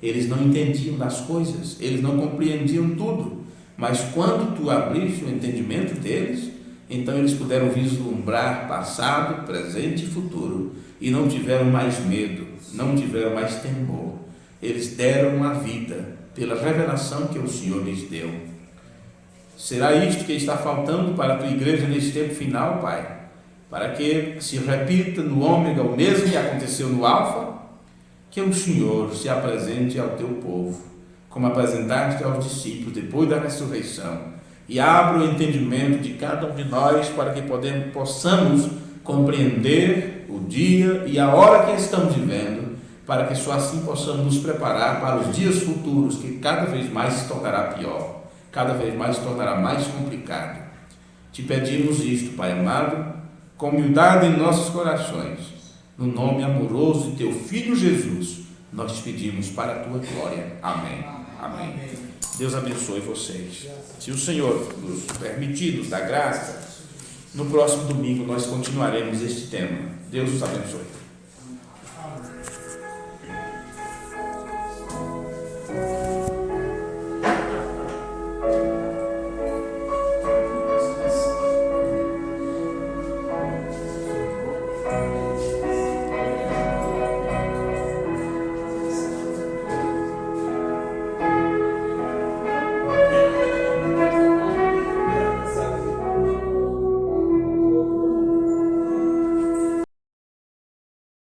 eles não entendiam das coisas, eles não compreendiam tudo. Mas quando tu abriste o entendimento deles, então eles puderam vislumbrar passado, presente e futuro, e não tiveram mais medo, não tiveram mais temor. Eles deram a vida pela revelação que o Senhor lhes deu. Será isto que está faltando para a tua igreja neste tempo final, Pai? Para que se repita no ômega o mesmo que aconteceu no alfa, que o Senhor se apresente ao teu povo, como apresentaste aos discípulos depois da ressurreição, e abra o entendimento de cada um de nós para que possamos compreender o dia e a hora que estamos vivendo, para que só assim possamos nos preparar para os dias futuros, que cada vez mais se tornará pior, cada vez mais se tornará mais complicado. Te pedimos isto, Pai amado, com humildade em nossos corações, no nome amoroso de Teu Filho Jesus, nós te pedimos para a Tua glória. Amém. Amém. Deus abençoe vocês. Se o Senhor nos permitir, nos dar graça, no próximo domingo nós continuaremos este tema. Deus os abençoe.